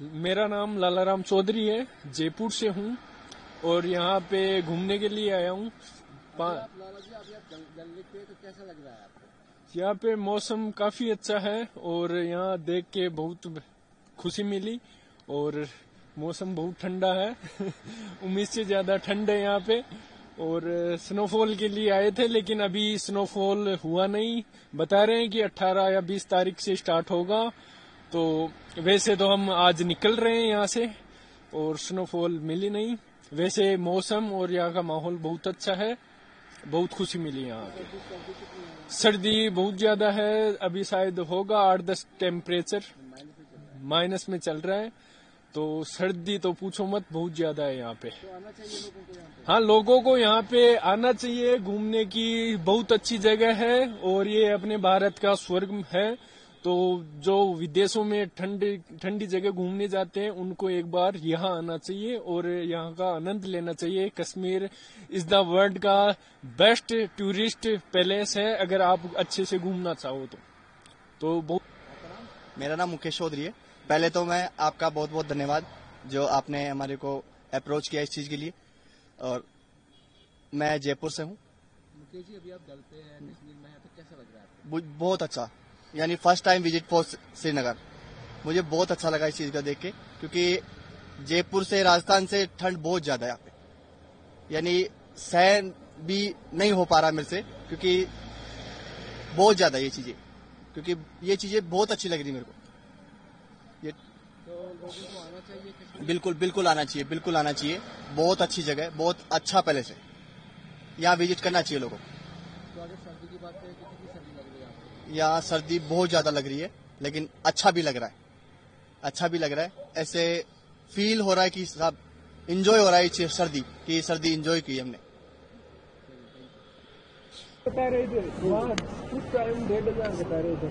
मेरा नाम लालाराम चौधरी है, जयपुर से हूँ और यहाँ पे घूमने के लिए आया हूँ। लाला जी, आप जल लेक पे तो कैसा लग रहा है आपको? यहाँ पे मौसम काफी अच्छा है और यहाँ देख के बहुत खुशी मिली और मौसम बहुत ठंडा है। उम्मीद से ज्यादा ठंड है यहाँ पे और स्नोफॉल के लिए आए थे, लेकिन अभी स्नोफॉल हुआ नहीं। बता रहे हैं कि 18 या 20 तारीख से स्टार्ट होगा। तो वैसे तो हम आज निकल रहे हैं यहाँ से और स्नोफॉल मिली नहीं। वैसे मौसम और यहाँ का माहौल बहुत अच्छा है, बहुत खुशी मिली यहाँ पे। सर्दी बहुत ज्यादा है, अभी शायद होगा 8-10 टेम्परेचर माइनस में चल रहा है। तो सर्दी तो पूछो मत, बहुत ज्यादा है यहाँ पे। तो आना चाहिए लोगों को यहाँ पे? हाँ, लोगों को यहाँ पे आना चाहिए। घूमने की बहुत अच्छी जगह है और ये अपने भारत का स्वर्ग है। तो जो विदेशों में ठंडी जगह घूमने जाते हैं, उनको एक बार यहाँ आना चाहिए और यहाँ का आनंद लेना चाहिए। कश्मीर इज द वर्ल्ड का बेस्ट टूरिस्ट पैलेस है, अगर आप अच्छे से घूमना चाहो तो बहुत। मेरा नाम मुकेश चौधरी है। पहले तो मैं आपका बहुत बहुत धन्यवाद जो आपने हमारे को अप्रोच किया इस चीज के लिए। और मैं जयपुर से हूँ। मुकेश जी, अभी आप जल पे हैं, कश्मीर में हैं, तो कैसा लग रहा है आपको? बहुत अच्छा, यानी first time visit for Srinagar. मुझे बहुत अच्छा लगा इस चीज का देख के, क्योंकि जयपुर से राजस्थान से ठंड बहुत ज्यादा है यहाँ पे, यानी सहन भी नहीं हो पा रहा मेरे से, क्योंकि बहुत ज्यादा ये चीजें, क्योंकि ये चीजें बहुत अच्छी लग रही मेरे को। ये तो लोगों को आना चाहिए कश्मीर? बिल्कुल बिल्कुल आना चाहिए, बिल्कुल आना चाहिए। बहुत अच्छी जगह, बहुत अच्छा पैलेस है, यहाँ विजिट करना चाहिए लोगों को। तो अगर सर्दी की बात करें, कितनी सर्दी लग रही है आपको? यहाँ सर्दी बहुत ज्यादा लग रही है, लेकिन अच्छा भी लग रहा है, अच्छा भी लग रहा है। ऐसे फील हो रहा है कि सब इंजॉय हो रहा है सर्दी की, सर्दी इंजॉय की हमने। बता रहे थे वहाँ कुछ टाइम 1500 बता रहे थे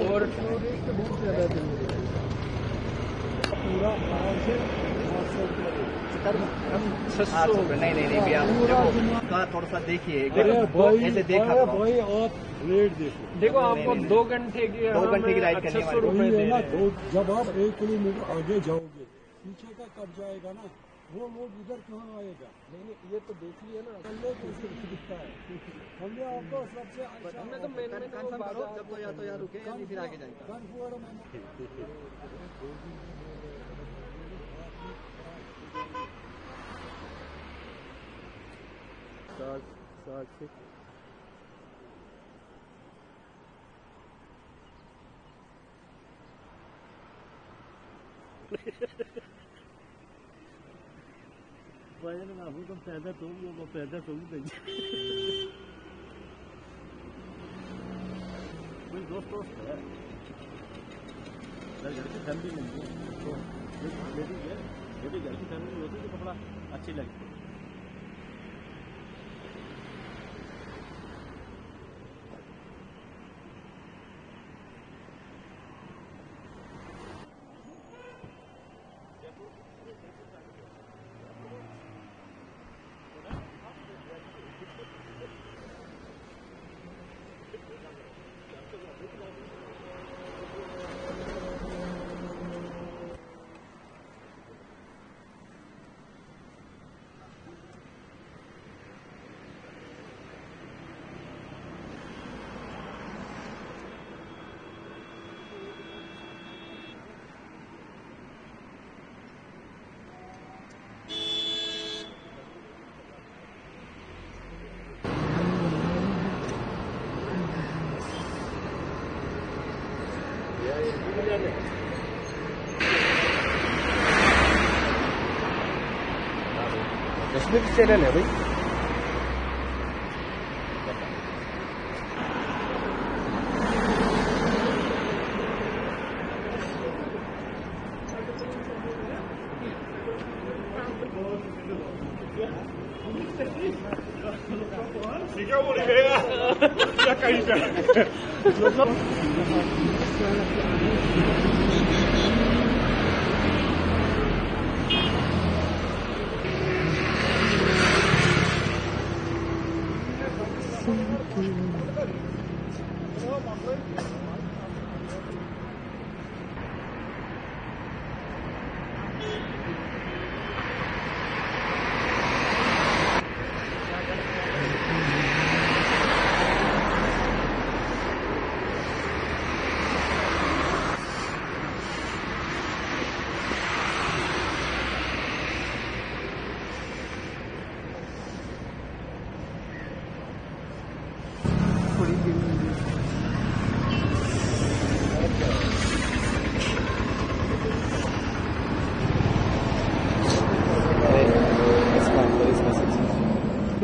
और टूरिस्ट बहुत ज्यादा थे। पूरा आराम से 800 नहीं भैया, थोड़ा सा देखिए, ऐसे देखा भाई आप रेट देखो आपको 2 घंटे की 2 घंटे की राइड करनी है 600 रुपए दे रहे हैं। जब आप 1 किलोमीटर आगे जाओगे, पीछे का कब जाएगा ना, वो लोग उधर क्यों आएगा? नहीं, ये तो देख लिया ना, चलने कैसे दिखता है। हमने आपको सबसे अच्छा हमने तो मैंने कंफर्म करो, जब तो या रुके या फिर आगे जाएगा। तो पैदा तो वो पैदा तो कोई दोस्त है, घर की फैमिली नहीं है, तो लेडी घर की फैमिली होती है तो कपड़ा अच्छी लगती है। कश्मीर से चैनल है भाई।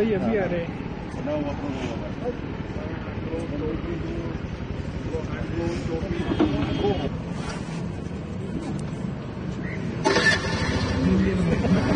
भाई अभी आ रहे हैं। ना